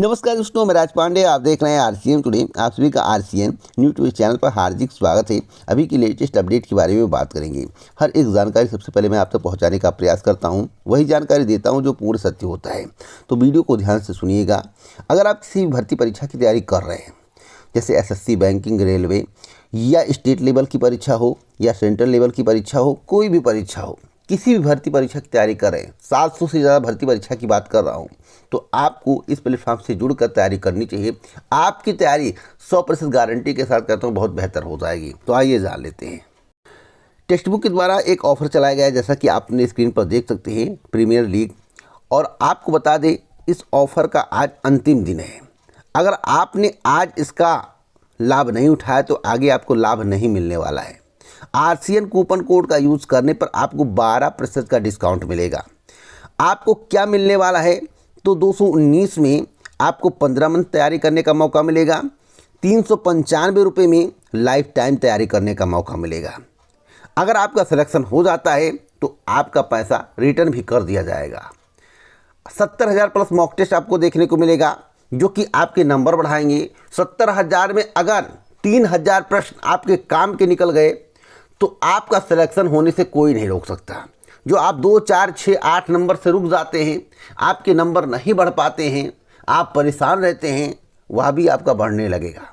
नमस्कार दोस्तों, मैं राज पांडे। आप देख रहे हैं आरसीएन टुडे। आप सभी का आरसीएन न्यूज़ टुडे चैनल पर हार्दिक स्वागत है। अभी की लेटेस्ट अपडेट के बारे में बात करेंगे। हर एक जानकारी सबसे पहले मैं आप तक पहुंचाने का प्रयास करता हूं, वही जानकारी देता हूं जो पूर्ण सत्य होता है। तो वीडियो को ध्यान से सुनिएगा। अगर आप किसी भी भर्ती परीक्षा की तैयारी कर रहे हैं, जैसे एसएससी, बैंकिंग, रेलवे या स्टेट लेवल की परीक्षा हो या सेंट्रल लेवल की परीक्षा हो, कोई भी परीक्षा हो, किसी भी भर्ती परीक्षा की तैयारी कर रहे हैं, 700 से ज़्यादा भर्ती परीक्षा की बात कर रहा हूं, तो आपको इस प्लेटफॉर्म से जुड़कर तैयारी करनी चाहिए। आपकी तैयारी 100% गारंटी के साथ कहता हूँ बहुत बेहतर हो जाएगी। तो आइए जान लेते हैं। टेक्स्ट बुक के द्वारा एक ऑफर चलाया गया है, जैसा कि आप अपने स्क्रीन पर देख सकते हैं, प्रीमियर लीग। और आपको बता दें, इस ऑफर का आज अंतिम दिन है। अगर आपने आज इसका लाभ नहीं उठाया तो आगे आपको लाभ नहीं मिलने वाला है। आरसीएन कूपन कोड का यूज़ करने पर आपको 12% का डिस्काउंट मिलेगा। आपको क्या मिलने वाला है, तो 219 में आपको 15 मंथ तैयारी करने का मौका मिलेगा। 395 रुपये में लाइफ टाइम तैयारी करने का मौका मिलेगा। अगर आपका सिलेक्शन हो जाता है तो आपका पैसा रिटर्न भी कर दिया जाएगा। 70,000 प्लस मॉक टेस्ट आपको देखने को मिलेगा, जो कि आपके नंबर बढ़ाएंगे। 70,000 में अगर 3,000 प्रश्न आपके काम के निकल गए तो आपका सिलेक्शन होने से कोई नहीं रोक सकता। जो आप 2, 4, 6, 8 नंबर से रुक जाते हैं, आपके नंबर नहीं बढ़ पाते हैं, आप परेशान रहते हैं, वह भी आपका बढ़ने लगेगा।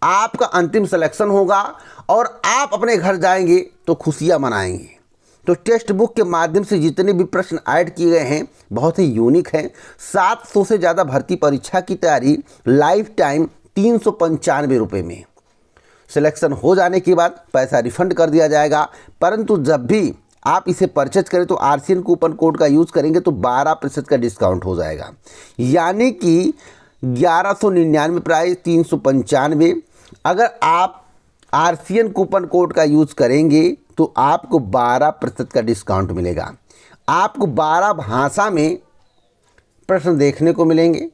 आपका अंतिम सिलेक्शन होगा और आप अपने घर जाएंगे तो खुशियां मनाएंगे। तो टेक्स्ट बुक के माध्यम से जितने भी प्रश्न ऐड किए गए हैं बहुत ही यूनिक हैं। 700 से ज़्यादा भर्ती परीक्षा की तैयारी लाइफ टाइम 395 रुपये में। सिलेक्शन हो जाने के बाद पैसा रिफंड कर दिया जाएगा, परंतु जब भी आप इसे परचेज करें तो आरसीएन कूपन कोड का यूज़ करेंगे तो 12% का डिस्काउंट हो जाएगा। यानी कि 1199 प्राइस 395। अगर आप आरसीएन कूपन कोड का यूज़ करेंगे तो आपको 12% का डिस्काउंट मिलेगा। आपको 12 भाषा में प्रश्न देखने को मिलेंगे।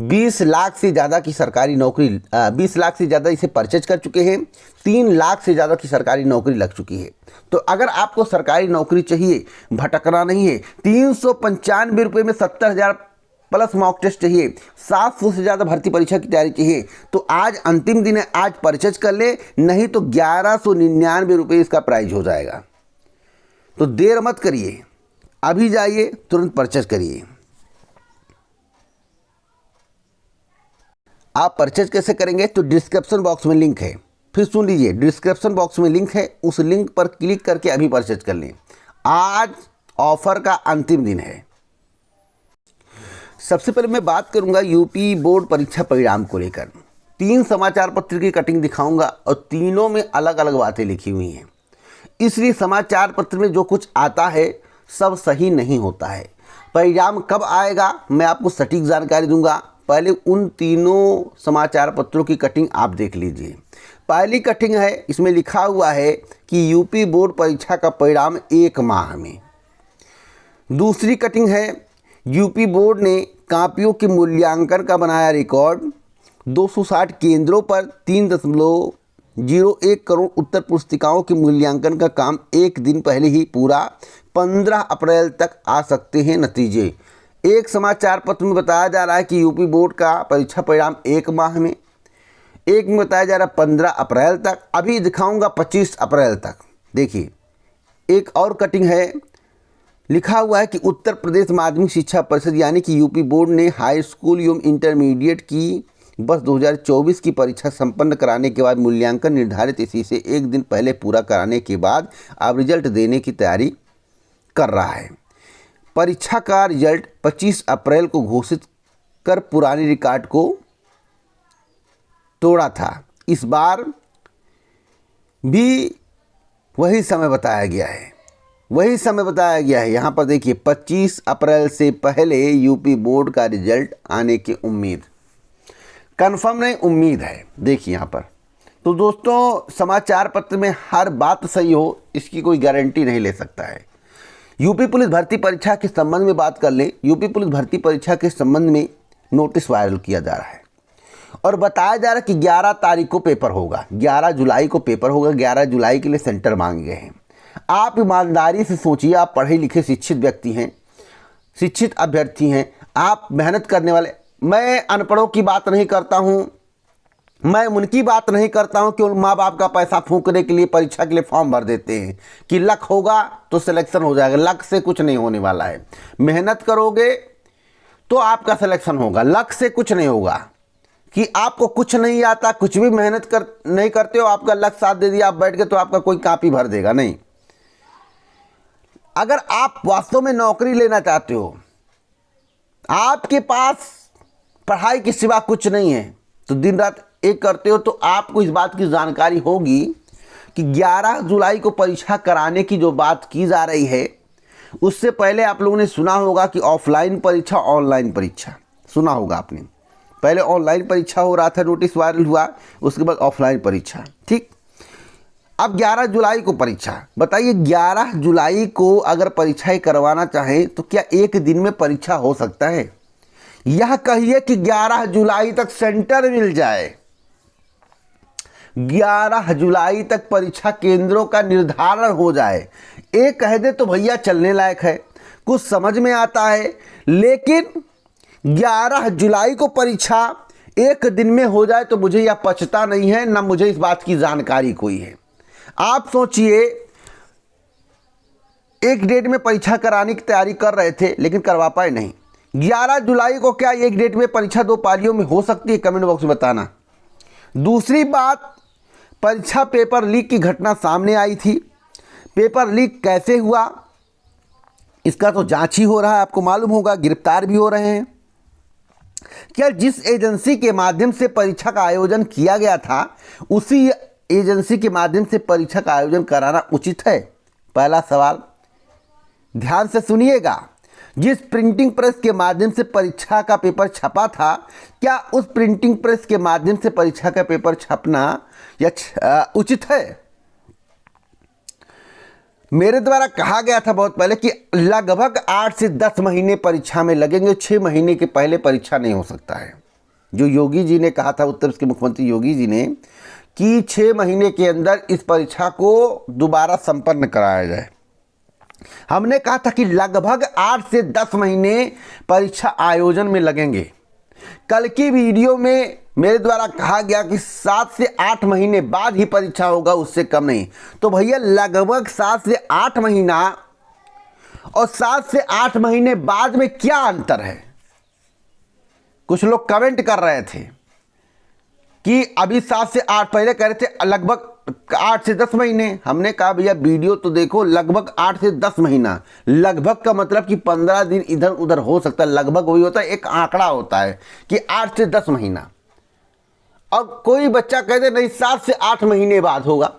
20 लाख से ज़्यादा की सरकारी नौकरी 20 लाख से ज़्यादा इसे परचेज कर चुके हैं। 3 लाख से ज़्यादा की सरकारी नौकरी लग चुकी है। तो अगर आपको सरकारी नौकरी चाहिए, भटकना नहीं है, 395 रुपये में 70,000 प्लस मॉक टेस्ट चाहिए, 700 से ज़्यादा भर्ती परीक्षा की तैयारी चाहिए, तो आज अंतिम दिन है, आज परचेज कर ले, नहीं तो 1199 रुपये इसका प्राइस हो जाएगा। तो देर मत करिए, अभी जाइए, तुरंत परचेज करिए। आप परचेज कैसे करेंगे, तो डिस्क्रिप्शन बॉक्स में लिंक है। फिर सुन लीजिए, डिस्क्रिप्शन बॉक्स में लिंक है, उस लिंक पर क्लिक करके अभी परचेज कर लें। आज ऑफर का अंतिम दिन है। सबसे पहले मैं बात करूंगा यूपी बोर्ड परीक्षा परिणाम को लेकर। 3 समाचार पत्र की कटिंग दिखाऊंगा और तीनों में अलग अलग बातें लिखी हुई हैं। इसलिए समाचार पत्र में जो कुछ आता है सब सही नहीं होता है। परिणाम कब आएगा मैं आपको सटीक जानकारी दूंगा। पहले उन तीनों समाचार पत्रों की कटिंग आप देख लीजिए। पहली कटिंग है, इसमें लिखा हुआ है कि यूपी बोर्ड परीक्षा का परिणाम 1 माह में। दूसरी कटिंग है, यूपी बोर्ड ने कॉपियों के मूल्यांकन का बनाया रिकॉर्ड। 260 केंद्रों पर 3.01 करोड़ उत्तर पुस्तिकाओं के मूल्यांकन का काम एक दिन पहले ही पूरा। 15 अप्रैल तक आ सकते हैं नतीजे। एक समाचार पत्र में बताया जा रहा है कि यूपी बोर्ड का परीक्षा परिणाम 1 माह में, एक में बताया जा रहा है 15 अप्रैल तक, अभी दिखाऊंगा 25 अप्रैल तक। देखिए, एक और कटिंग है, लिखा हुआ है कि उत्तर प्रदेश माध्यमिक शिक्षा परिषद यानी कि यूपी बोर्ड ने हाई स्कूल एवं इंटरमीडिएट की वर्ष 2024 की परीक्षा संपन्न कराने के बाद मूल्यांकन निर्धारित तिथि से एक दिन पहले पूरा कराने के बाद अब रिजल्ट देने की तैयारी कर रहा है। परीक्षा का रिजल्ट 25 अप्रैल को घोषित कर पुराने रिकॉर्ड को तोड़ा था। इस बार भी वही समय बताया गया है, वही समय बताया गया है। यहाँ पर देखिए, 25 अप्रैल से पहले यूपी बोर्ड का रिजल्ट आने की उम्मीद, कन्फर्म नहीं, उम्मीद है। देखिए यहाँ पर। तो दोस्तों, समाचार पत्र में हर बात सही हो इसकी कोई गारंटी नहीं ले सकता है। यूपी पुलिस भर्ती परीक्षा के संबंध में बात कर लें। यूपी पुलिस भर्ती परीक्षा के संबंध में नोटिस वायरल किया जा रहा है और बताया जा रहा है कि 11 तारीख को पेपर होगा, 11 जुलाई को पेपर होगा। 11 जुलाई के लिए सेंटर मांगे गए हैं। आप ईमानदारी से सोचिए, आप पढ़े लिखे शिक्षित व्यक्ति हैं, शिक्षित अभ्यर्थी हैं, आप मेहनत करने वाले मैं अनपढ़ों की बात नहीं करता हूँ, मैं उनकी बात नहीं करता हूँ कि उन माँ बाप का पैसा फूंकने के लिए परीक्षा के लिए फॉर्म भर देते हैं कि लक होगा तो सिलेक्शन हो जाएगा। लक से कुछ नहीं होने वाला है। मेहनत करोगे तो आपका सिलेक्शन होगा, लक से कुछ नहीं होगा। कि आपको कुछ नहीं आता, कुछ भी मेहनत नहीं करते हो, आपका लक साथ दे दिया, आप बैठ गए तो आपका कोई कॉपी भर देगा नहीं। अगर आप वास्तव में नौकरी लेना चाहते हो, आपके पास पढ़ाई के सिवा कुछ नहीं है, तो दिन रात एक करते हो, तो आपको इस बात की जानकारी होगी कि 11 जुलाई को परीक्षा कराने की जो बात की जा रही है, उससे पहले आप लोगों ने सुना होगा कि ऑफलाइन परीक्षा, ऑनलाइन परीक्षा सुना होगा आपने। पहले ऑनलाइन परीक्षा हो रहा था, नोटिस वायरल हुआ, उसके बाद ऑफलाइन परीक्षा, ठीक। अब 11 जुलाई को परीक्षा। बताइए 11 जुलाई को अगर परीक्षाएं करवाना चाहें तो क्या एक दिन में परीक्षा हो सकता है? यह कहिए कि 11 जुलाई तक सेंटर मिल जाए, 11 जुलाई तक परीक्षा केंद्रों का निर्धारण हो जाए, एक कह दे तो भैया चलने लायक है, कुछ समझ में आता है। लेकिन 11 जुलाई को परीक्षा एक दिन में हो जाए तो मुझे यह पचता नहीं है, ना मुझे इस बात की जानकारी कोई है। आप सोचिए, एक डेट में परीक्षा कराने की तैयारी कर रहे थे लेकिन करवा पाए नहीं। 11 जुलाई को क्या एक डेट में परीक्षा 2 पालियों में हो सकती है? कमेंट बॉक्स में बताना। दूसरी बात, परीक्षा पेपर लीक की घटना सामने आई थी। पेपर लीक कैसे हुआ इसका तो जांच ही हो रहा है, आपको मालूम होगा, गिरफ्तार भी हो रहे हैं। क्या जिस एजेंसी के माध्यम से परीक्षा का आयोजन किया गया था, उसी एजेंसी के माध्यम से परीक्षा का आयोजन कराना उचित है? पहला सवाल ध्यान से सुनिएगा। जिस प्रिंटिंग प्रेस के माध्यम से परीक्षा का पेपर छपा था, क्या उस प्रिंटिंग प्रेस के माध्यम से परीक्षा का पेपर छपना उचित है? मेरे द्वारा कहा गया था बहुत पहले कि लगभग 8 से 10 महीने परीक्षा में लगेंगे, 6 महीने के पहले परीक्षा नहीं हो सकता है। जो योगी जी ने कहा था, उत्तर प्रदेश के मुख्यमंत्री योगी जी ने, कि 6 महीने के अंदर इस परीक्षा को दोबारा संपन्न कराया जाए। हमने कहा था कि लगभग 8 से 10 महीने परीक्षा आयोजन में लगेंगे। कल की वीडियो में मेरे द्वारा कहा गया कि 7 से 8 महीने बाद ही परीक्षा होगा, उससे कम नहीं। तो भैया लगभग 7 से 8 महीना और 7 से 8 महीने बाद में क्या अंतर है? कुछ लोग कमेंट कर रहे थे कि अभी 7 से 8, पहले कह रहे थे लगभग 8 से 10 महीने। हमने कहा भैया वीडियो तो देखो, लगभग 8 से 10 महीना। लगभग का मतलब कि 15 दिन इधर उधर हो सकता है। लगभग वही होता है, एक आंकड़ा होता है कि 8 से 10 महीना। और कोई बच्चा कहते नहीं 7 से 8 महीने बाद होगा,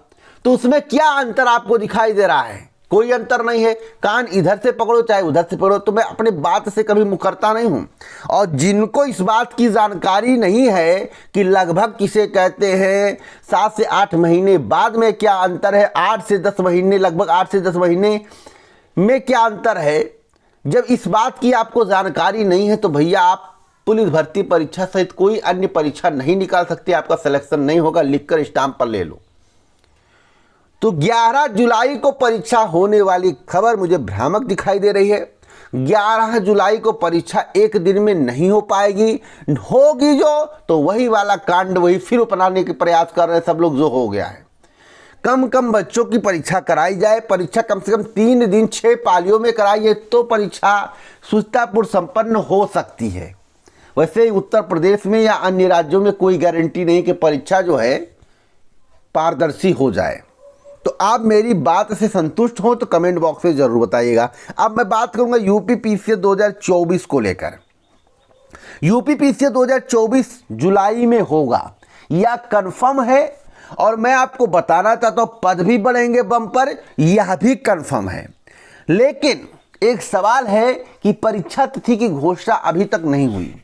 तो उसमें क्या अंतर आपको दिखाई दे रहा है? कोई अंतर नहीं है। कान इधर से पकड़ो चाहे उधर से पकड़ो, तो मैं अपने बात से कभी मुकरता नहीं हूं। और जिनको इस बात की जानकारी नहीं है कि लगभग किसे कहते हैं, 7 से 8 महीने बाद में क्या अंतर है, 8 से 10 महीने, लगभग 8 से 10 महीने में क्या अंतर है, जब इस बात की आपको जानकारी नहीं है, तो भैया आप पुलिस भर्ती परीक्षा सहित कोई अन्य परीक्षा नहीं निकाल सकते, आपका सिलेक्शन नहीं होगा। लिखकर स्टाम्प पर ले लो। तो 11 जुलाई को परीक्षा होने वाली खबर मुझे भ्रामक दिखाई दे रही है। 11 जुलाई को परीक्षा एक दिन में नहीं हो पाएगी, होगी जो तो वही वाला कांड वही फिर अपनाने के प्रयास कर रहे हैं सब लोग, जो हो गया है। कम बच्चों की परीक्षा कराई जाए, परीक्षा कम से कम 3 दिन 6 पालियों में कराइए, तो परीक्षा सुचारुपूर्ण संपन्न हो सकती है। वैसे ही उत्तर प्रदेश में या अन्य राज्यों में कोई गारंटी नहीं कि परीक्षा जो है पारदर्शी हो जाए। तो आप मेरी बात से संतुष्ट हो तो कमेंट बॉक्स में जरूर बताइएगा। अब मैं बात करूंगा यूपी पीसीएस 2024 को लेकर। यूपी पीसीएस 2024 जुलाई में होगा, यह कंफर्म है। और मैं आपको बताना चाहता हूं, पद भी बढ़ेंगे बम्पर, यह भी कंफर्म है। लेकिन एक सवाल है कि परीक्षा तिथि की घोषणा अभी तक नहीं हुई।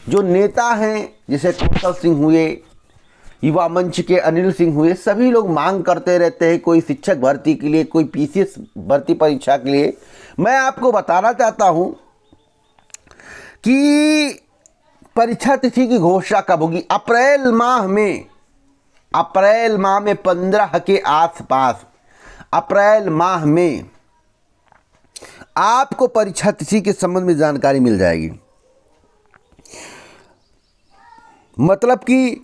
जो नेता हैं जैसे कौशल सिंह हुए, युवा मंच के अनिल सिंह हुए, सभी लोग मांग करते रहते हैं, कोई शिक्षक भर्ती के लिए, कोई पीसीएस भर्ती परीक्षा के लिए। मैं आपको बताना चाहता हूं कि परीक्षा तिथि की घोषणा कब होगी? अप्रैल माह में 15 के आसपास, अप्रैल माह में आपको परीक्षा तिथि के संबंध में जानकारी मिल जाएगी। मतलब कि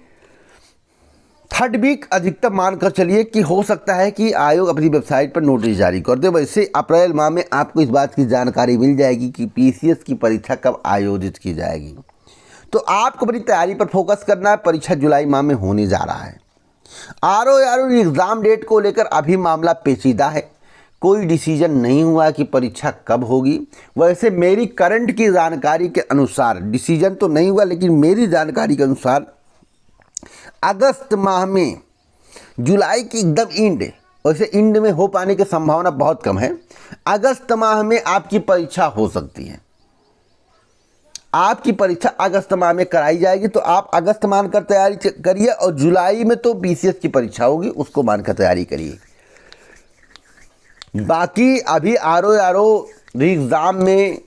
थर्ड वीक अधिकतम मानकर चलिए कि हो सकता है कि आयोग अपनी वेबसाइट पर नोटिस जारी कर दे। वैसे अप्रैल माह में आपको इस बात की जानकारी मिल जाएगी कि पीसीएस की परीक्षा कब आयोजित की जाएगी। तो आपको अपनी तैयारी पर फोकस करना है। परीक्षा जुलाई माह में होने जा रहा है। आरओ एग्ज़ाम डेट को लेकर अभी मामला पेचीदा है। कोई डिसीजन नहीं हुआ कि परीक्षा कब होगी। वैसे मेरी करंट की जानकारी के अनुसार डिसीजन तो नहीं हुआ, लेकिन मेरी जानकारी के अनुसार अगस्त माह में, जुलाई की एकदम एंड, वैसे एंड में हो पाने की संभावना बहुत कम है। अगस्त माह में आपकी परीक्षा हो सकती है। आपकी परीक्षा अगस्त माह में कराई जाएगी, तो आप अगस्त मानकर तैयारी करिए और जुलाई में तो पीसीएस की परीक्षा होगी, उसको मानकर तैयारी करिए। बाकी अभी आरओ एग्ज़ाम में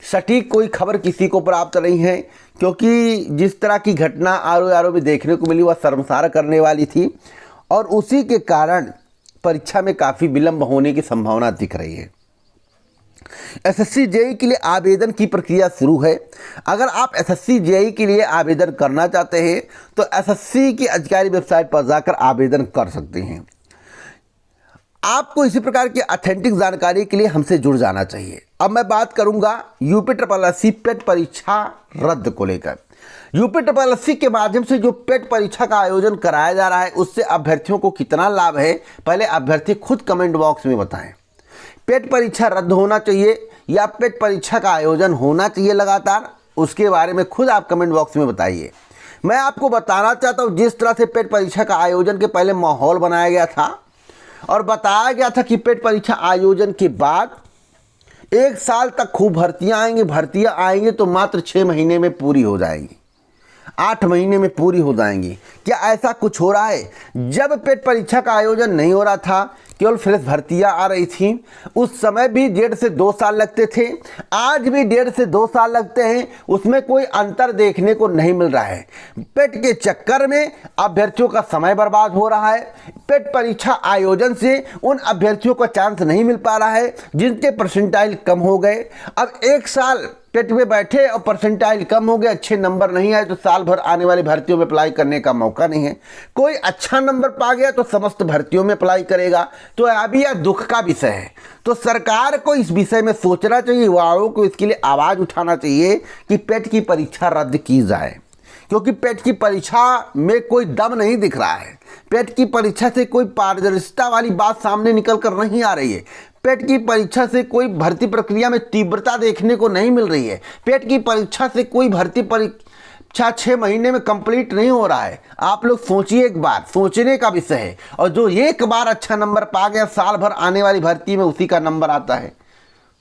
सटीक कोई खबर किसी को प्राप्त नहीं है, क्योंकि जिस तरह की घटना आरओ में देखने को मिली वह शर्मसार करने वाली थी और उसी के कारण परीक्षा में काफ़ी विलंब होने की संभावना दिख रही है। एसएससी जेईई के लिए आवेदन की प्रक्रिया शुरू है। अगर आप एसएससी जेईई के लिए आवेदन करना चाहते हैं तो एसएससी की अधिकारी वेबसाइट पर जाकर आवेदन कर सकते हैं। आपको इसी प्रकार की ऑथेंटिक जानकारी के लिए हमसे जुड़ जाना चाहिए। अब मैं बात करूंगा यूपीएससी पेट परीक्षा रद्द को लेकर। यूपीएससी के माध्यम से जो पेट परीक्षा का आयोजन कराया जा रहा है उससे अभ्यर्थियों को कितना लाभ है, पहले अभ्यर्थी खुद कमेंट बॉक्स में बताएं। पेट परीक्षा रद्द होना चाहिए या पेट परीक्षा का आयोजन होना चाहिए लगातार, उसके बारे में खुद आप कमेंट बॉक्स में बताइए। मैं आपको बताना चाहता हूँ, जिस तरह से पेट परीक्षा का आयोजन के पहले माहौल बनाया गया था और बताया गया था कि पेट परीक्षा आयोजन के बाद 1 साल तक खूब भर्तियां आएंगी तो मात्र 6 महीने में पूरी हो जाएंगी, 8 महीने में पूरी हो जाएंगी। क्या ऐसा कुछ हो रहा है? जब पेट परीक्षा का आयोजन नहीं हो रहा था, केवल फ्रेश भर्तियां आ रही थी, उस समय भी 1.5 से 2 साल लगते थे। आज भी 1.5 से 2 साल लगते हैं, उसमें कोई अंतर देखने को नहीं मिल रहा है। पेट के चक्कर में अभ्यर्थियों का समय बर्बाद हो रहा है। पेट परीक्षा आयोजन से उन अभ्यर्थियों को चांस नहीं मिल पा रहा है जिनके परसेंटाइल कम हो गए। अब 1 साल पेट में बैठे और परसेंटाइल कम हो गए, अच्छे नंबर नहीं आए तो साल भर आने वाली भर्तियों में अप्लाई करने का मौका नहीं है। कोई अच्छा नंबर पा गया तो समस्त भर्तियों में अप्लाई करेगा, तो अभी यह दुख का विषय है। तो सरकार को इस विषय में सोचना चाहिए, युवाओं को इसके लिए आवाज़ उठाना चाहिए कि पेट की परीक्षा रद्द की जाए, क्योंकि पेट की परीक्षा में कोई दम नहीं दिख रहा है। पेट की परीक्षा से कोई पारदर्शिता वाली बात सामने निकल कर नहीं आ रही है। पेट की परीक्षा से कोई भर्ती प्रक्रिया में तीव्रता देखने को नहीं मिल रही है। पेट की परीक्षा से कोई भर्ती परीक्षा 6 महीने में कंप्लीट नहीं हो रहा है। आप लोग सोचिए, एक बार सोचने का विषय है। और जो एक बार अच्छा नंबर पा गया, साल भर आने वाली भर्ती में उसी का नंबर आता है,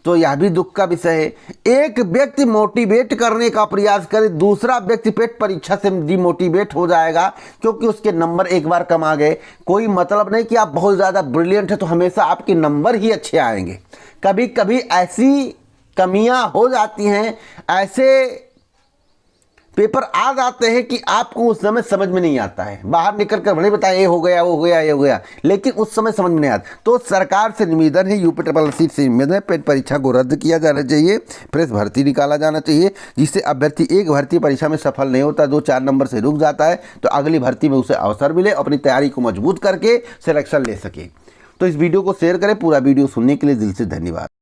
तो यह भी दुख का विषय है। एक व्यक्ति मोटिवेट करने का प्रयास करे, दूसरा व्यक्ति पेट परीक्षा से डिमोटिवेट हो जाएगा क्योंकि उसके नंबर एक बार कम आ गए। कोई मतलब नहीं कि आप बहुत ज़्यादा ब्रिलियंट है तो हमेशा आपके नंबर ही अच्छे आएंगे। कभी कभी ऐसी कमियां हो जाती हैं, ऐसे पेपर आ जाते हैं कि आपको उस समय समझ में नहीं आता है। बाहर निकल कर भले बताए ये हो गया, वो हो गया, ये हो गया, लेकिन उस समय समझ में नहीं आता। तो सरकार से निवेदन है, यूपीएससी से निवेदन है, पेट परीक्षा को रद्द किया जाना चाहिए, फ्रेश भर्ती निकाला जाना चाहिए, जिससे अभ्यर्थी एक भर्ती परीक्षा में सफल नहीं होता, 2-4 नंबर से रुक जाता है, तो अगली भर्ती में उसे अवसर मिले, अपनी तैयारी को मजबूत करके सिलेक्शन ले सके। तो इस वीडियो को शेयर करें। पूरा वीडियो सुनने के लिए दिल से धन्यवाद।